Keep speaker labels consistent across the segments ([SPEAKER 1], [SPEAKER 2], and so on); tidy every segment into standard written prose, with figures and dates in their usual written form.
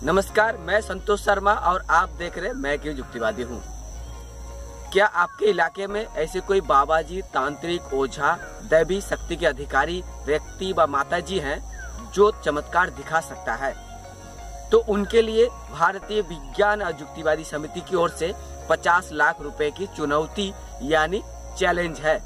[SPEAKER 1] नमस्कार, मैं संतोष शर्मा और आप देख रहे मैं क्यों युक्तिवादी हूँ। क्या आपके इलाके में ऐसे कोई बाबाजी, तांत्रिक, ओझा, दैवी शक्ति के अधिकारी व्यक्ति व माताजी हैं जो चमत्कार दिखा सकता है? तो उनके लिए भारतीय विज्ञान और युक्तिवादी समिति की ओर से 50 लाख रुपए की चुनौती यानी चैलेंज है।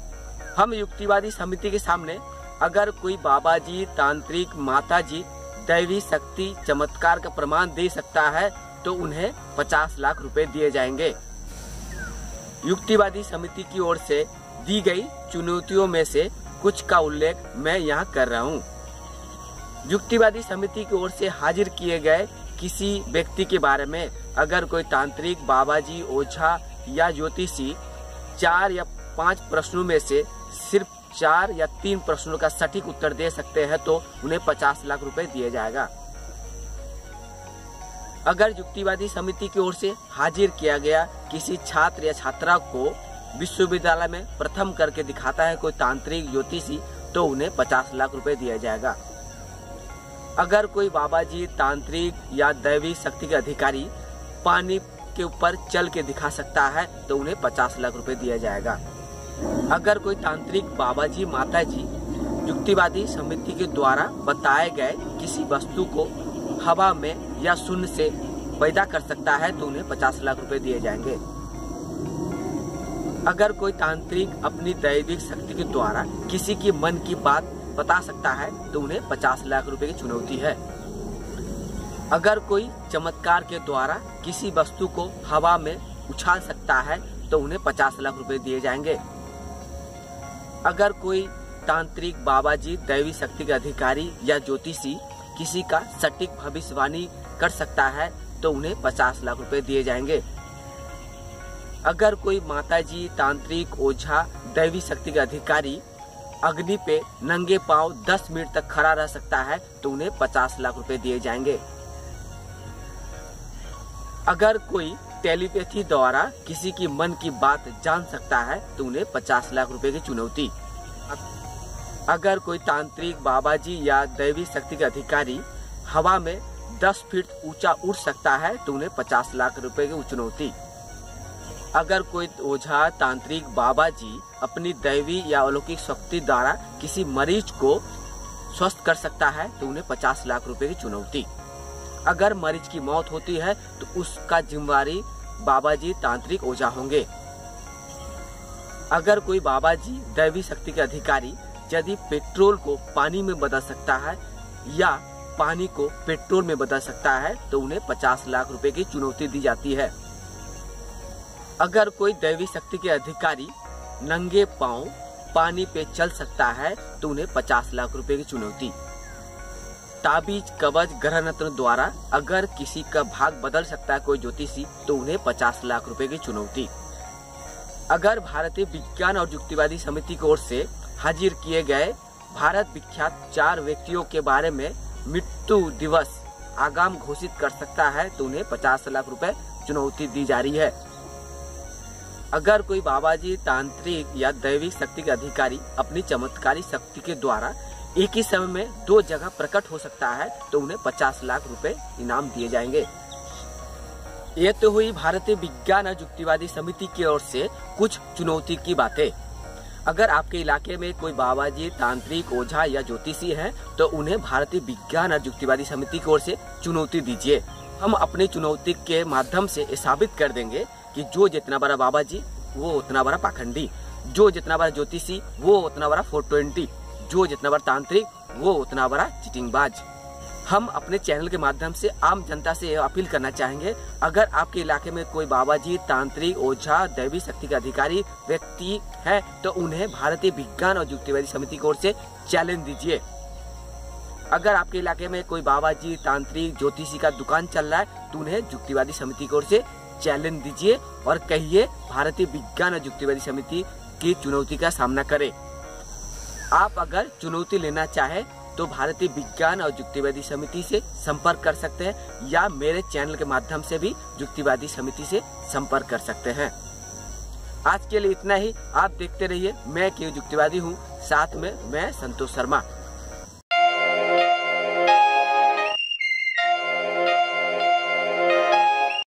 [SPEAKER 1] हम युक्तिवादी समिति के सामने अगर कोई बाबाजी, तांत्रिक, माताजी दैवी शक्ति चमत्कार का प्रमाण दे सकता है तो उन्हें 50 लाख रुपए दिए जाएंगे। युक्तिवादी समिति की ओर से दी गई चुनौतियों में से कुछ का उल्लेख मैं यहाँ कर रहा हूँ। युक्तिवादी समिति की ओर से हाजिर किए गए किसी व्यक्ति के बारे में अगर कोई तांत्रिक, बाबाजी, ओझा या ज्योतिषी 4 या 5 प्रश्नों में से सिर्फ 4 या 3 प्रश्नों का सटीक उत्तर दे सकते हैं तो उन्हें 50 लाख रुपए दिए जाएगा। अगर युक्तिवादी समिति की ओर से हाजिर किया गया किसी छात्र या छात्रा को विश्वविद्यालय में प्रथम करके दिखाता है कोई तांत्रिक, ज्योतिषी तो उन्हें 50 लाख रुपए दिया जाएगा। अगर कोई बाबाजी, तांत्रिक या दैवी शक्ति के अधिकारी पानी के ऊपर चल के दिखा सकता है तो उन्हें 50 लाख रुपए दिया जाएगा। अगर कोई तांत्रिक, बाबाजी, माताजी युक्तिवादी समिति के द्वारा बताए गए किसी वस्तु को हवा में या शून्य से पैदा कर सकता है तो उन्हें 50 लाख रुपए दिए जाएंगे। अगर कोई तांत्रिक अपनी दैविक शक्ति के द्वारा किसी की मन की बात बता सकता है तो उन्हें 50 लाख रुपए की चुनौती है। अगर कोई चमत्कार के द्वारा किसी वस्तु को हवा में उछाल सकता है तो उन्हें 50 लाख रुपए दिए जाएंगे। अगर कोई तांत्रिक, बाबाजी, दैवी शक्ति के अधिकारी या ज्योतिषी किसी का सटीक भविष्यवाणी कर सकता है तो उन्हें 50 लाख रुपए दिए जाएंगे। अगर कोई माताजी, तांत्रिक, ओझा, दैवी शक्ति के अधिकारी अग्नि पे नंगे पांव 10 मिनट तक खड़ा रह सकता है तो उन्हें 50 लाख रुपए दिए जाएंगे। अगर कोई टेलीपैथी द्वारा किसी की मन की बात जान सकता है तो उन्हें 50 लाख रुपए की चुनौती। अगर कोई तांत्रिक, बाबाजी या दैवी शक्ति के अधिकारी हवा में 10 फीट ऊंचा उड़ सकता है तो उन्हें 50 लाख रुपए की चुनौती। अगर कोई ओझा, तांत्रिक, बाबाजी अपनी दैवी या अलौकिक शक्ति द्वारा किसी मरीज को स्वस्थ कर सकता है तो उन्हें 50 लाख रुपए की चुनौती। अगर मरीज की मौत होती है तो उसका जिम्मेवारी बाबाजी, तांत्रिक, ओझा होंगे। अगर कोई बाबाजी, दैवी शक्ति के अधिकारी यदि पेट्रोल को पानी में बदल सकता है या पानी को पेट्रोल में बदल सकता है तो उन्हें 50 लाख रुपए की चुनौती दी जाती है। अगर कोई दैवी शक्ति के अधिकारी नंगे पांव पानी पे चल सकता है तो उन्हें 50 लाख रुपए की चुनौती। ताबीज, कवच, ग्रह रत्न द्वारा अगर किसी का भाग बदल सकता है कोई ज्योतिषी तो उन्हें 50 लाख रुपए की चुनौती। अगर भारतीय विज्ञान और युक्तिवादी समिति की ओर से हाजिर किए गए भारत विख्यात 4 व्यक्तियों के बारे में मृत्यु दिवस आगाम घोषित कर सकता है तो उन्हें 50 लाख रुपए चुनौती दी जा रही है। अगर कोई बाबाजी, तांत्रिक या दैविक शक्ति के अधिकारी अपनी चमत्कारी शक्ति के द्वारा एक ही समय में 2 जगह प्रकट हो सकता है तो उन्हें 50 लाख रुपए इनाम दिए जाएंगे। ये तो हुई भारतीय विज्ञान और युक्तिवादी समिति की ओर से कुछ चुनौती की बातें। अगर आपके इलाके में कोई बाबाजी, तांत्रिक, ओझा या ज्योतिषी है तो उन्हें भारतीय विज्ञान और युक्तिवादी समिति की ओर से चुनौती दीजिए। हम अपनी चुनौती के माध्यम से साबित कर देंगे कि जो जितना बड़ा बाबाजी वो उतना बड़ा पाखंडी, जो जितना बड़ा ज्योतिषी वो उतना बड़ा 420, जो जितना बड़ा तांत्रिक वो उतना बड़ा चिटिंगबाज। हम अपने चैनल के माध्यम से आम जनता से अपील करना चाहेंगे, अगर आपके इलाके में कोई बाबाजी, तांत्रिक, ओझा, दैवी शक्ति के अधिकारी व्यक्ति है तो उन्हें भारतीय विज्ञान और युक्तिवादी समिति की ओर से चैलेंज दीजिए। अगर आपके इलाके में कोई बाबाजी, तांत्रिक, ज्योतिषी का दुकान चल रहा है तो उन्हें युक्तिवादी समिति की ओर से चैलेंज दीजिए और कहिए भारतीय विज्ञान और युक्तिवादी समिति की चुनौती का सामना करें। आप अगर चुनौती लेना चाहे तो भारतीय विज्ञान और युक्तिवादी समिति से संपर्क कर सकते हैं या मेरे चैनल के माध्यम से भी युक्तिवादी समिति से संपर्क कर सकते हैं। आज के लिए इतना ही। आप देखते रहिए मैं क्यों युक्तिवादी हूँ, साथ में मैं संतोष शर्मा।